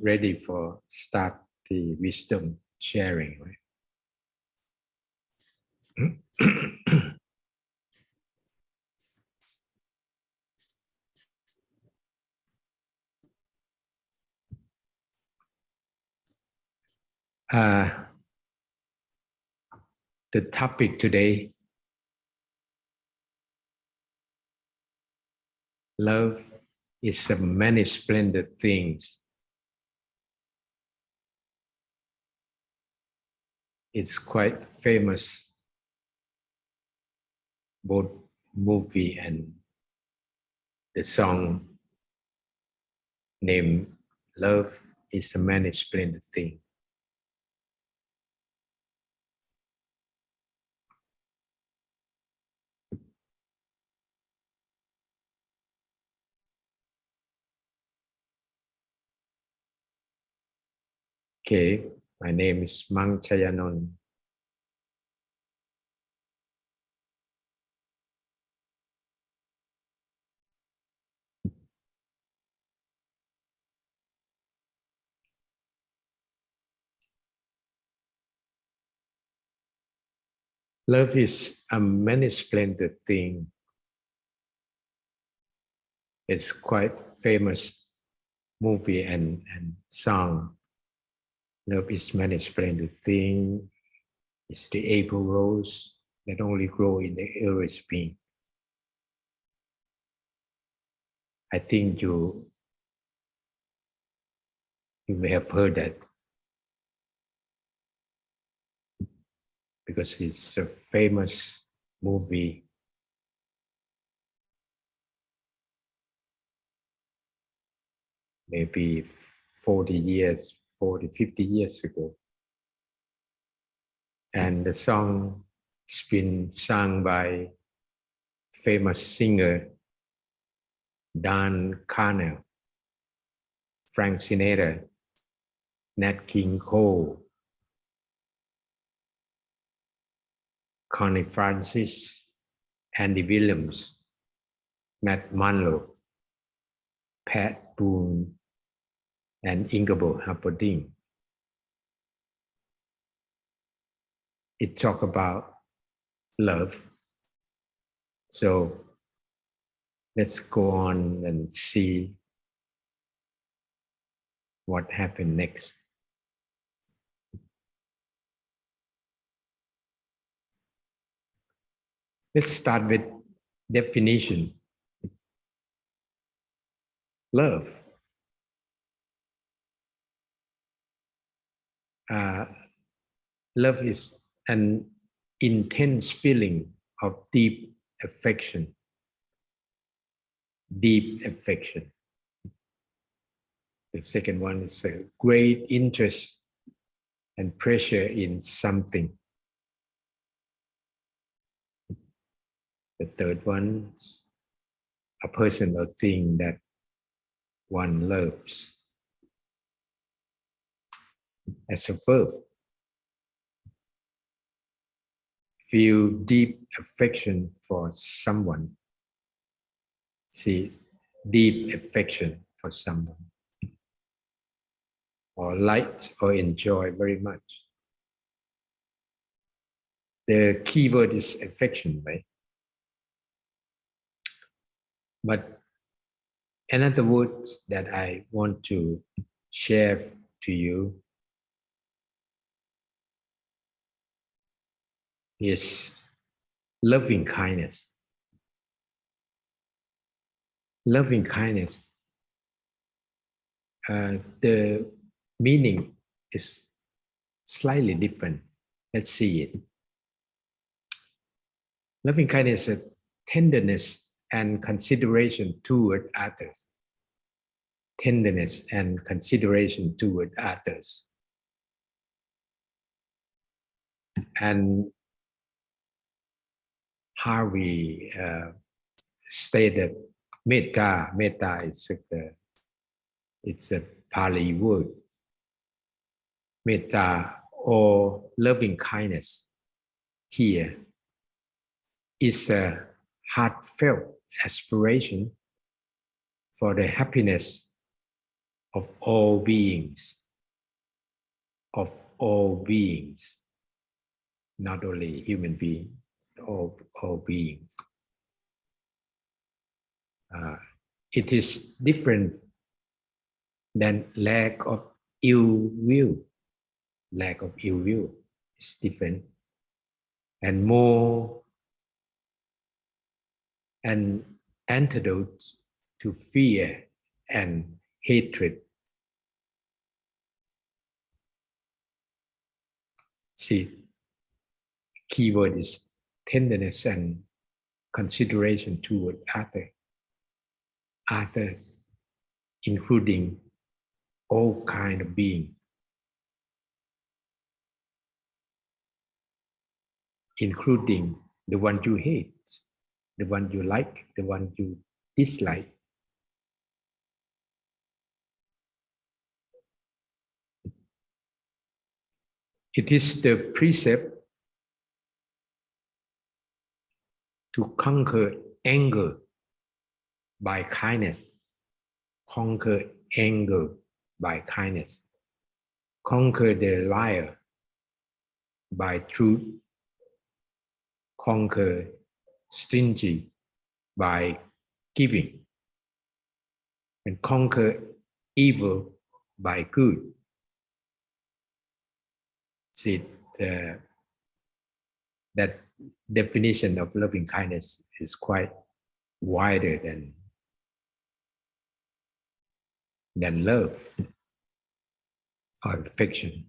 ready for start the wisdom sharing, right? The topic today, love is a many splendid things. It's quite famous, both movie and the song named Love is a many splendid thing. Okay, my name is Mang Chayanon. Love is a many splendid thing. It's quite famous movie and song. Love is many splendid thing. It's the April rose that only grow in the early spring. I think you may have heard that because it's a famous movie. Maybe 40 years, 40, 50 years ago. And the song has been sung by famous singer Dan Carnell, Frank Sinatra, Nat King Cole, Connie Francis, Andy Williams, Matt Monroe, Pat Boone, and Ingeborg Humperdinck. It talks about love. So let's go on and see what happened next. Let's start with definition. Love. Love is an intense feeling of deep affection. Deep affection. The second one is a great interest and pressure in something. The third one is a person or thing that one loves. As a verb, feel deep affection for someone. See, deep affection for someone. Or like or enjoy very much. The key word is affection, right? But another word that I want to share to you is loving kindness. Loving kindness. The meaning is slightly different. Let's see it. Loving kindness is a tenderness and consideration toward others. Tenderness and consideration toward others. And how we stated metta. Metta is it's a Pali word. Metta or loving kindness here is a heartfelt aspiration for the happiness of all beings, of all beings, not only human beings, all beings. It is different than lack of ill will. Lack of ill will is different and more an antidote to fear and hatred. See, keyword is tenderness and consideration toward others, including all kind of being, including the one you hate, the one you like, the one you dislike. It is the precept to conquer anger by kindness, conquer anger by kindness, conquer the liar by truth, conquer stingy by giving, and conquer evil by good. See, that definition of loving kindness is quite wider than love or affection.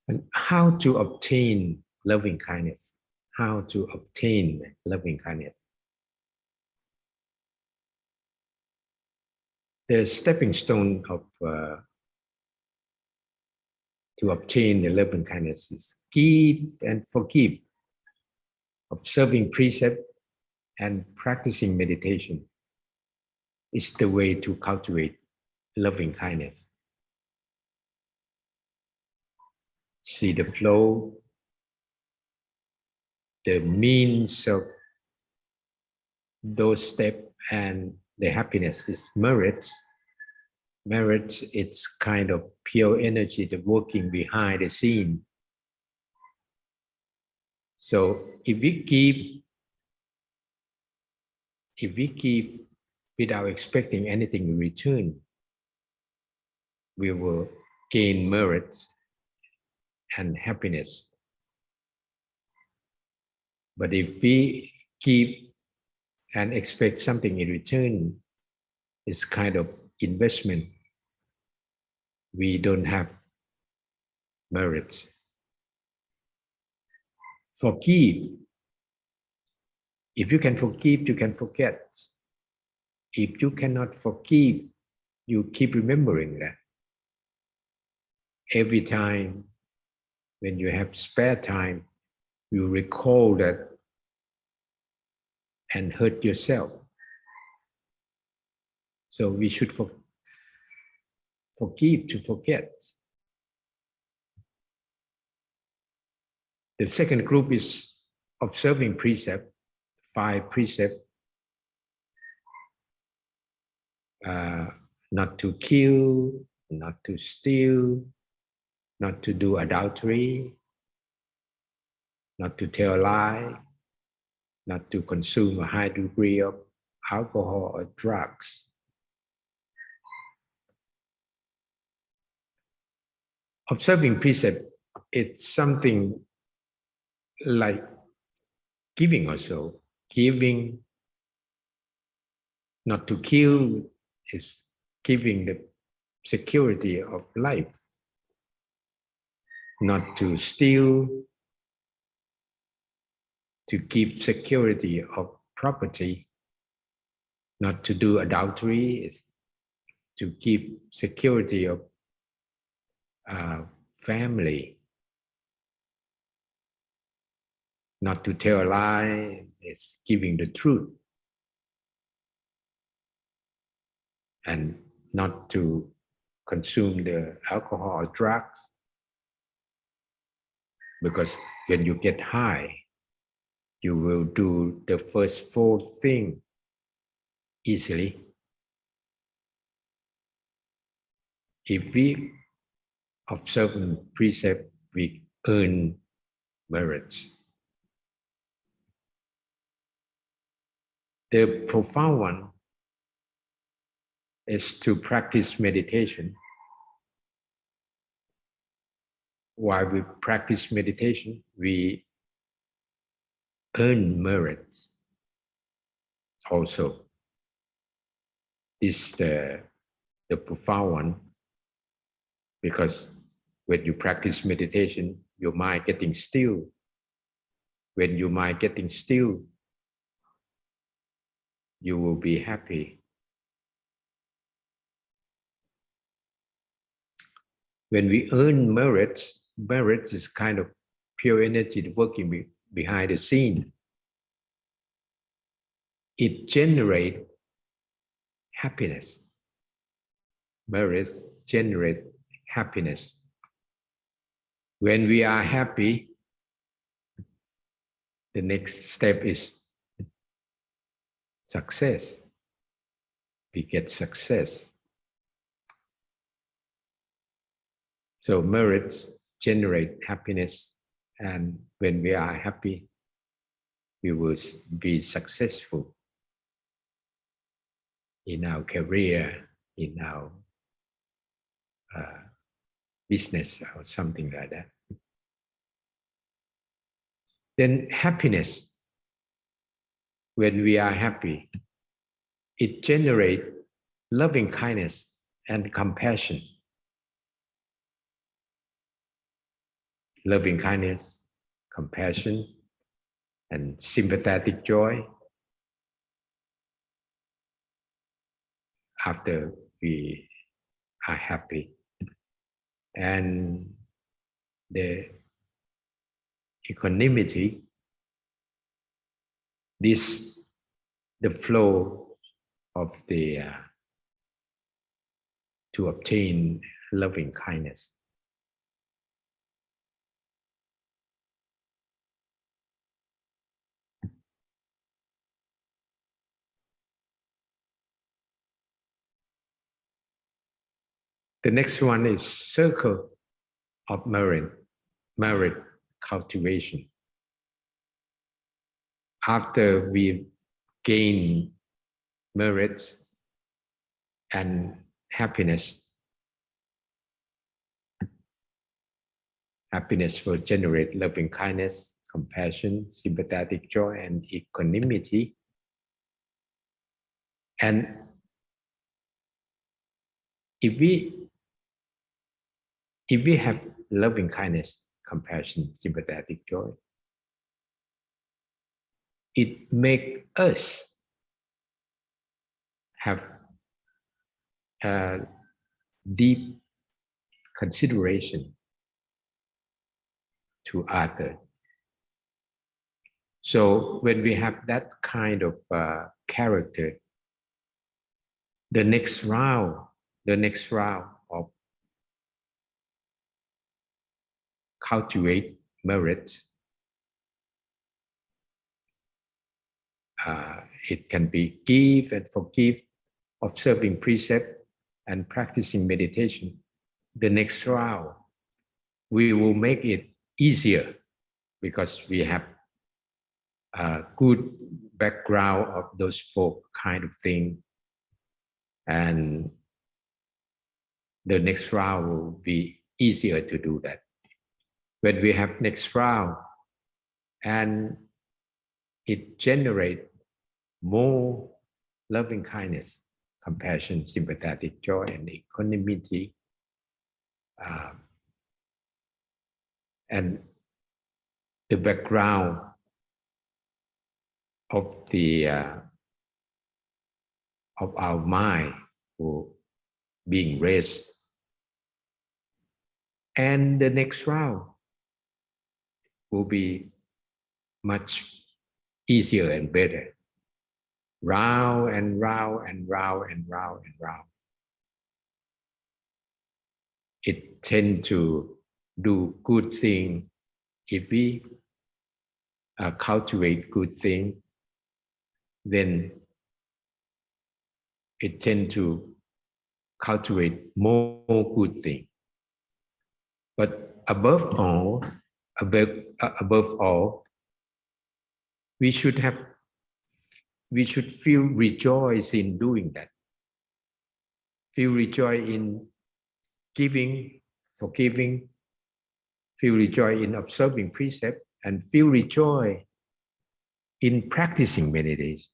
And how to obtain loving kindness? How to obtain loving kindness? The stepping stone of to obtain the loving kindness is give and forgive, observing precept and practicing meditation is the way to cultivate loving kindness. See the flow, the means of those steps, and the happiness is merit. Merit, it's kind of pure energy, the working behind the scene. So if we give without expecting anything in return, we will gain merit and happiness. But if we give and expect something in return, it's kind of investment. We don't have merit. Forgive. If you can forgive, you can forget. If you cannot forgive, you keep remembering that. Every time when you have spare time, you recall that and hurt yourself. So we should forgive to forget. The second group is observing precept, 5 precepts. Not to kill, not to steal, not to do adultery, not to tell a lie, not to consume a high degree of alcohol or drugs. Observing precept, it's something like giving also. Giving, not to kill, is giving the security of life. Not to steal, to give security of property. Not to do adultery is to give security of family. Not to tell a lie is giving the truth. And not to consume the alcohol or drugs Because when you get high, you will do the first four things easily. If we observe and precept, we earn merits. The profound one is to practice meditation. While we practice meditation, we earn merits also. This is the profound one, because when you practice meditation, your mind getting still. When your mind getting still, you will be happy. When we earn merits, merits is kind of pure energy working behind the scene. It generates happiness. Merits generate happiness. When we are happy, the next step is success. We get success. So merits generate happiness, and when we are happy, we will be successful in our career, in our business, or something like that. Then happiness, when we are happy, it generates loving kindness and compassion. Loving kindness, compassion, and sympathetic joy. After we are happy, and the equanimity, the flow of the to obtain loving kindness. The next one is circle of merit cultivation. After we gain merits and happiness, happiness will generate loving kindness, compassion, sympathetic joy, and equanimity. And if we have loving kindness, compassion, sympathetic joy, it makes us have a deep consideration to others. So when we have that kind of character, the next round of cultivate merit, it can be give and forgive, observing precept, and practicing meditation. The next round, we will make it easier because we have a good background of those four kind of things, and the next round will be easier to do that. When we have next round and it generates more loving kindness, compassion, sympathetic joy, and equanimity, and the background of our mind will being raised, and the next round will be much easier and better. Round and round and round and round and round. It tends to do good thing if we cultivate good thing, then it tend to cultivate more good thing. But above all, we should feel rejoice in doing that. Feel rejoice in giving, forgiving, feel rejoice in observing precept, and feel rejoice in practicing meditation,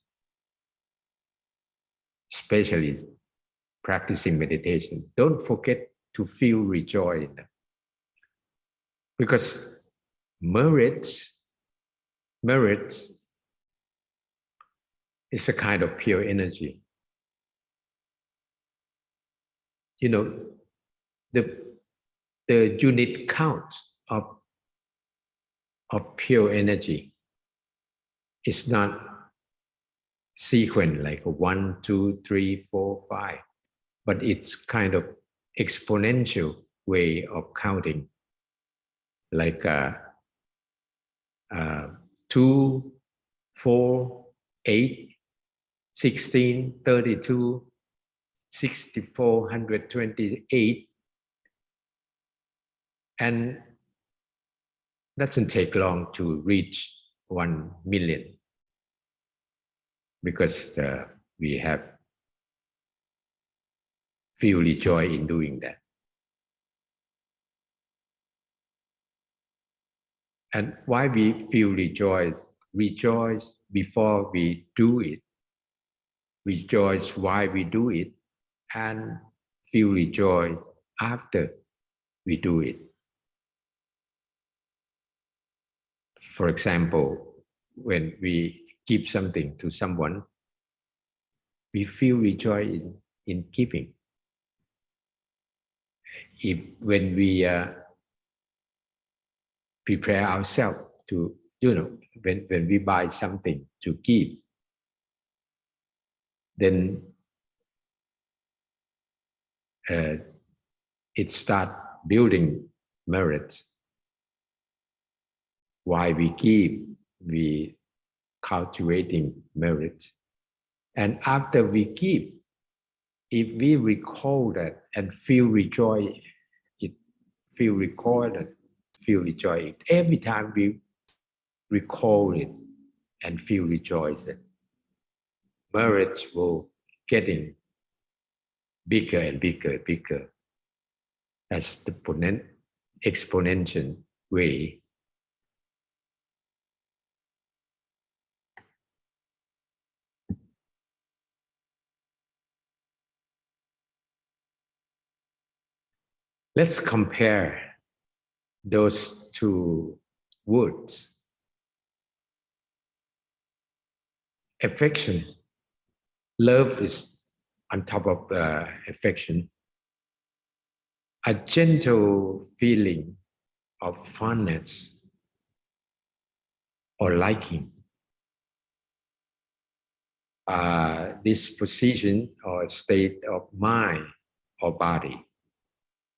especially practicing meditation. Don't forget to feel rejoice in that. Because merits is a kind of pure energy. You know, the unit count of pure energy is not sequence like 1, 2, 3, 4, 5, but it's kind of exponential way of counting, like 2, 4, 8, 16, 32, 64, 128, and doesn't take long to reach 1 million, because we have feel joy in doing that. And why we feel rejoice before we do it, rejoice while we do it, and feel joy after we do it. For example, when we give something to someone, we feel joy in giving. When we prepare ourselves to, when we buy something to give, then it starts building merit. While we give, we cultivating merit. And after we give, if we recall that and feel rejoice, every time we recall it and feel rejoice, merit will getting bigger and bigger as the exponential way. Let's compare those two words. Affection. Love is on top of affection. A gentle feeling of fondness or liking. Disposition or state of mind or body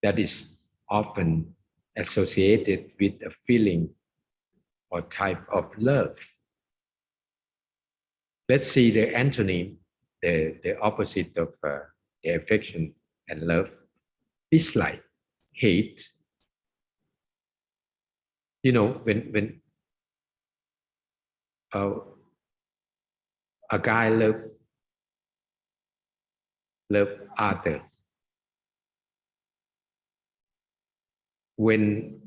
that is often associated with a feeling or type of love. Let's see the antonym, the opposite of the affection and love. Dislike, hate. When a guy love others, when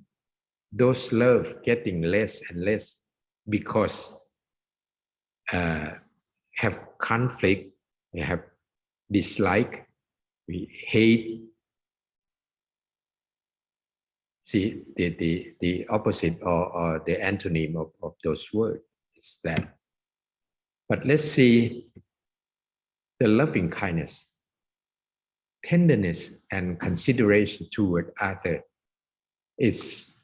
those love getting less and less because have conflict, we have dislike, we hate. See, the opposite or the antonym of those words is that. But let's see the loving kindness, tenderness, and consideration toward others is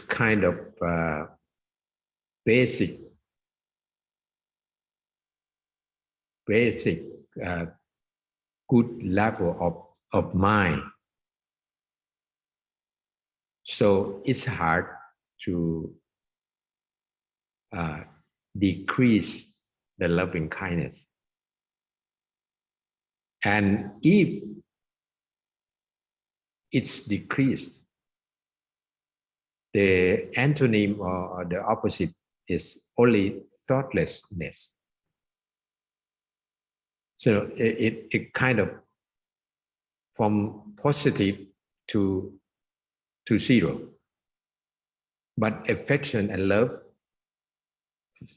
kind of basic good level of mind. So it's hard to decrease the loving kindness. And if it's decreased, the antonym or the opposite is only thoughtlessness. So it kind of from positive to zero. But affection and love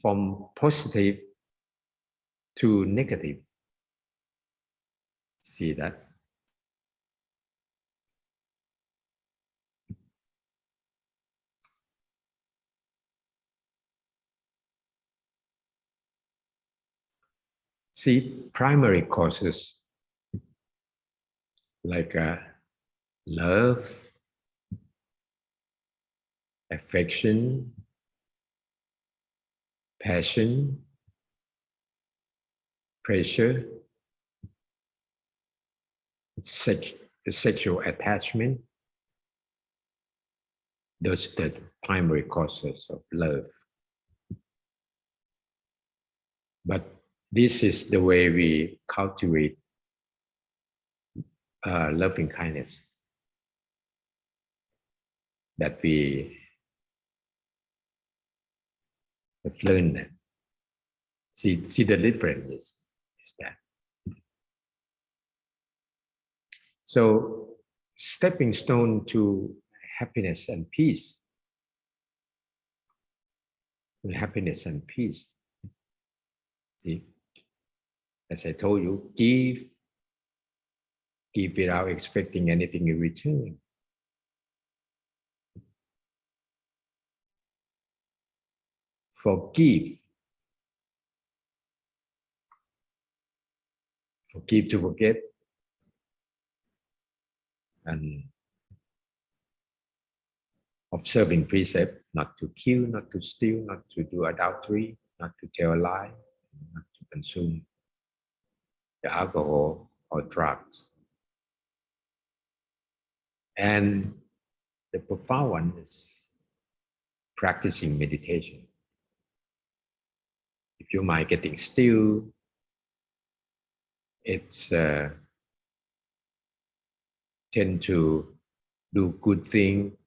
from positive to negative. See that? See, primary causes like love, affection, passion, pressure, sexual attachment. Those are the primary causes of love. But this is the way we cultivate loving kindness that we have learned. See the difference is that. So, stepping stone to happiness and peace. Happiness and peace. See, as I told you, give without expecting anything in return. Forgive to forget, and observing precept, not to kill, not to steal, not to do adultery, not to tell a lie, not to consume the alcohol or drugs. And the profound one is practicing meditation. If your mind getting still, it's tend to do good thing,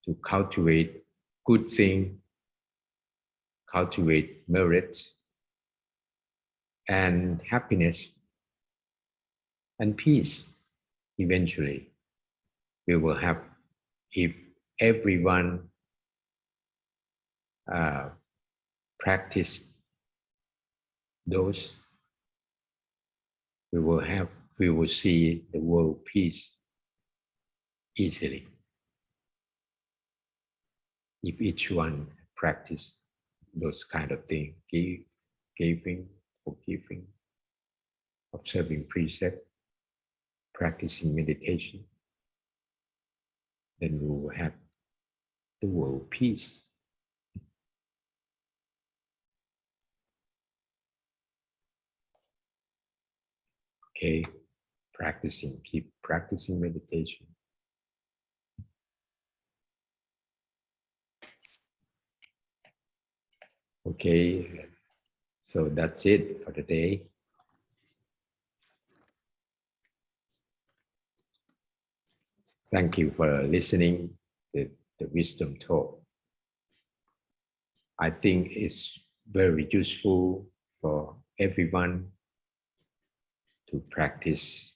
to cultivate good thing, cultivate merits and happiness and peace. Eventually, we will have, if everyone practice those, we will see the world peace easily. If each one practice those kind of things, giving, forgiving, observing precept, practicing meditation, then we will have the world peace. Okay, keep practicing meditation. Okay, so that's it for today. Thank you for listening to the wisdom talk. I think it's very useful for everyone to practice